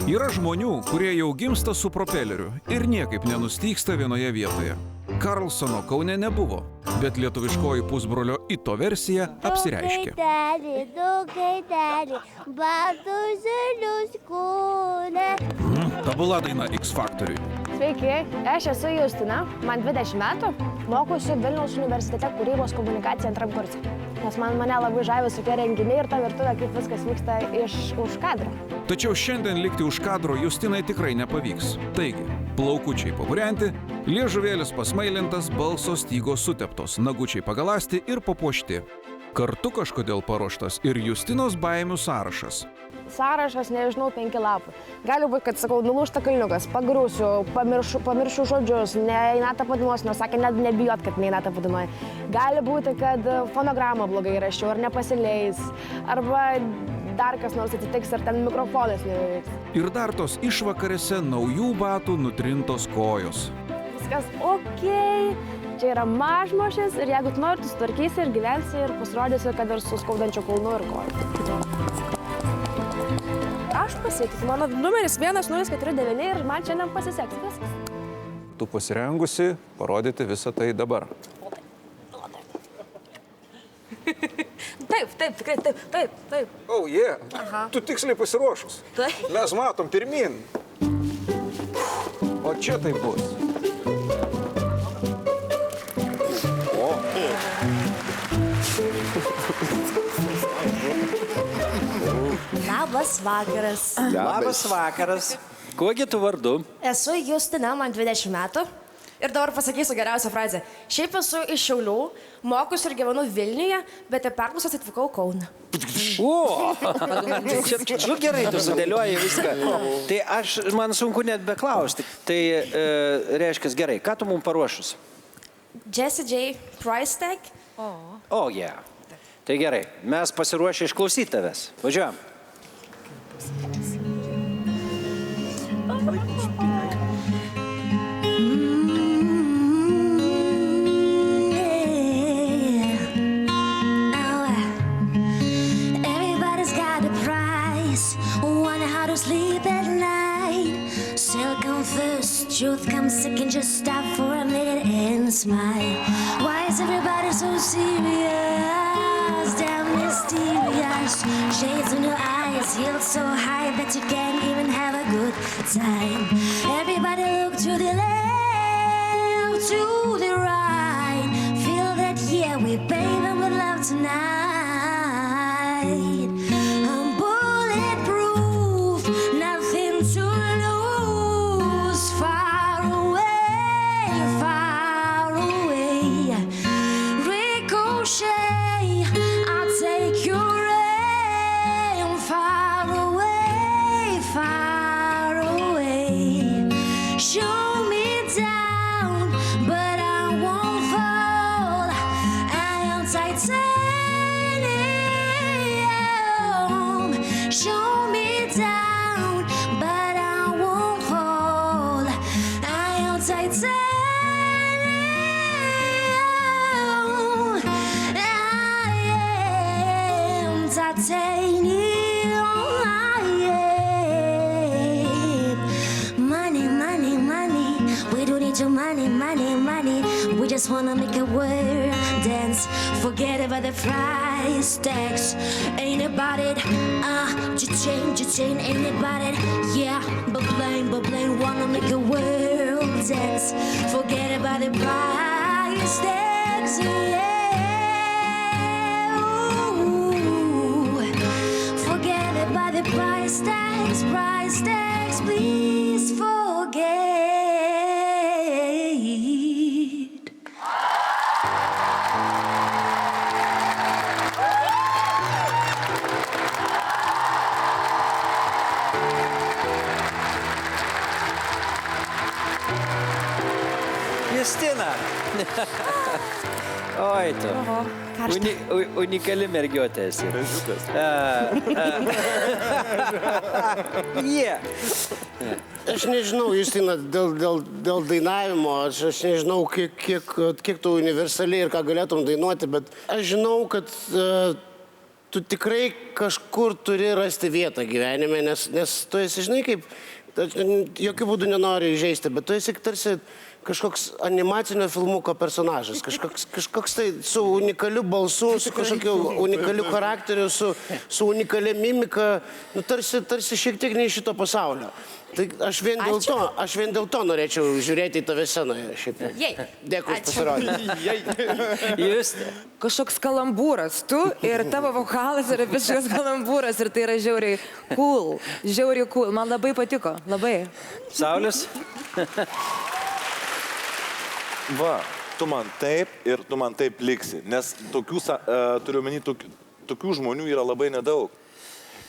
Yra žmonių, kurie jau gimsta su propeleriu ir niekaip nenustygsta vienoje vietoje. Karlsono Kaune nebuvo, bet lietuviškoji pusbrolio Ito versija apsireiškė. Du gaideli, baltus žalius kūne. Tobula daina X Factoriui. Sveiki, aš esu Justina, man 20 metų, mokuosi Vilniaus universitete kūrybos komunikaciją antram kurse. Nes mane labai žavi tokie renginiai ir ta virtuvė, kaip viskas vyksta už kadro. Tačiau šiandien likti už kadro Justinai tikrai nepavyks. Taigi, plaukučiai papurenti, liežuvėlis pasmailintas, balso stygos suteptos, nagučiai pagalasti ir papuošti. Kartu kažkodėl paruoštas ir Justinos baimių sąrašas. Sąrašas, nežinau, 5 lapų. Gali būti, kad, sakau, nulūžta kalniukas, pagrūsiu, pamiršiu žodžius, neįnatą padainuosiu, nors sakė, nebijot, kad neįnatą padainuoju. Gali būti, kad fonogramą blogai rašiau, ar nepasileis, arba dar kas nors atsitiks, ar ten mikrofonas neveiks. Ir dar tos išvakarėse naujų batų nutrintos kojos. Viskas okei, čia yra mažmošis ir jeigu tu nori, tu sutvarkysi ir gyvensi ir pasirodysi, kad ir su skaudančiu kulnu ir koju. Aš pasitikiu, mano numeris 1049 ir man šiandien pasiseks viskas. Tu pasirengusi parodyti visą tai dabar. Taip, tikrai, taip. Oh, yeah. Tu tiksliai pasiruošus. Taip. Mes matom pirmin. O čia tai bus. O. Labas vakaras. Labas vakaras. Kuogi tu vardu? Esu Justina, man 20 metų. Ir dabar pasakysiu geriausią frazę. Šiaip esu iš Šiaulių, mokusi ir gyvenu Vilniuje, bet į perklausas atvykau Kauną. O, čia gerai tu sudėlioji viską. Tai man sunku net beklausti. Tai reiškia gerai, ką tu mums paruošus? Jessie J. Price Tag. O, yeah. Tai gerai, mes pasiruošę išklausyti tavęs. Važiuojam. Everybody's got a price, wonder how to sleep at night. Still confess, truth comes second, just stop for a minute and smile. Why is everybody so serious, damn mysterious? Shades in your eyes, heels so high that you can't even have a good time. Everybody look to the left, to the right. Feel that, yeah, we bathe with love tonight. I'm bulletproof, nothing to lose. Far away, ricochet, I'll take your aim. Far away, show me down, but I won't fall. I am titanium. Show me down, but I won't fall. I am titanium. I am titanium. Money, we don't need your money. We just wanna make a world dance. Forget about the price tags. Ain't about it, cha-ching, ain't about it. Yeah, but plain, wanna make a world dance. Forget about the price tags, yeah. Ooh. Forget about the price tags, please forget. Justina. Oi, tu. Unikali mergiotė esi. Yeah. Aš nežinau, Justina, dėl dainavimo, aš nežinau, kiek tu universaliai ir ką galėtum dainuoti, bet aš žinau, kad tu tikrai kažkur turi rasti vietą gyvenime, nes tu esi, žinai, kaip, jokių būdų nenori įžeisti, bet tu esi tarsi kažkoks animacinio filmuko personažas, kažkoks tai su unikaliu balsu, su kažkokiu unikaliu charakteriu, su unikalia mimika, nu, tarsi šiek tiek ne iš šito pasaulio. Tai aš vien dėl to norėčiau žiūrėti į tave scenoje. Dėkui už pasirodymą. Jūs Kažkoks kalambūras, tu ir tavo vokalas yra visiškas kalambūras ir tai yra žiauriai cool, man labai patiko, labai. Saulius? Va, tu man taip ir tu man taip liksi, nes tokių, turiu menį, tokių žmonių yra labai nedaug.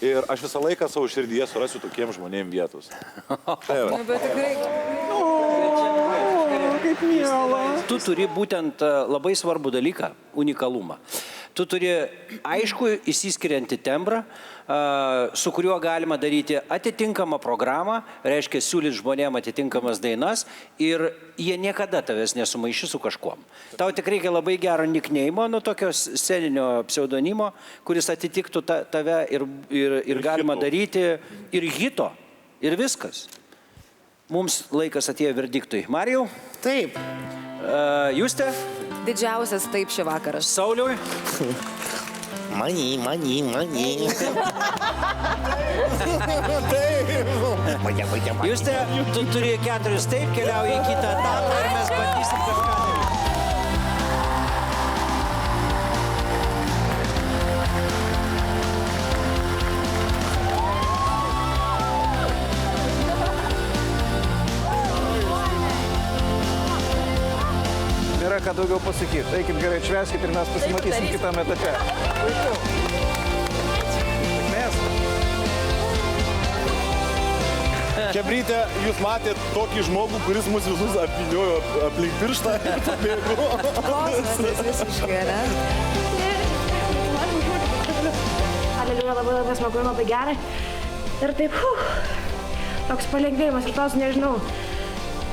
Ir aš visą laiką savo širdyje surasiu tokiem žmonėm vietos. Nu, bet tikrai... Kaip miela. Tu turi būtent labai svarbų dalyką – unikalumą. Tu turi aišku įsiskiriantį tembrą, su kuriuo galima daryti atitinkamą programą, reiškia siūlyti žmonėm atitinkamas dainas ir jie niekada tavęs nesumaišys su kažkuom. Tau tik reikia labai gero nickname'o, nu tokio sceninio pseudonimo, kuris atitiktų tave ir galima daryti ir hito, ir viskas. Mums laikas atėjo verdiktui. Marijau? Taip. Juste? Didžiausias taip šį vakarą. Sauliui? Mani. Juste, tu turi 4 taip, keliauji į kitą etapą ir mes bandysim kažką daryti. Nėra ką daugiau pasakyti. Eikit gerai, švęskit ir mes pasimatysim kitame etape. Čebryte, jūs matėt tokį žmogų, kuris mus visus apviniojo aplink pirštą ir pabėgo. Kosmosas visiškai, ne? Aleliuja, labai smagu, labai gerai. Ir taip, toks palengvėjimas ir tos, nežinau,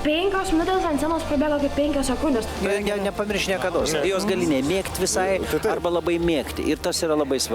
5 minutės ant scenos prabėgo kaip 5 sekundės. Nepamirš niekados. Jos gali nemėgti visai arba labai mėgti. Ir tas yra labai svarbu.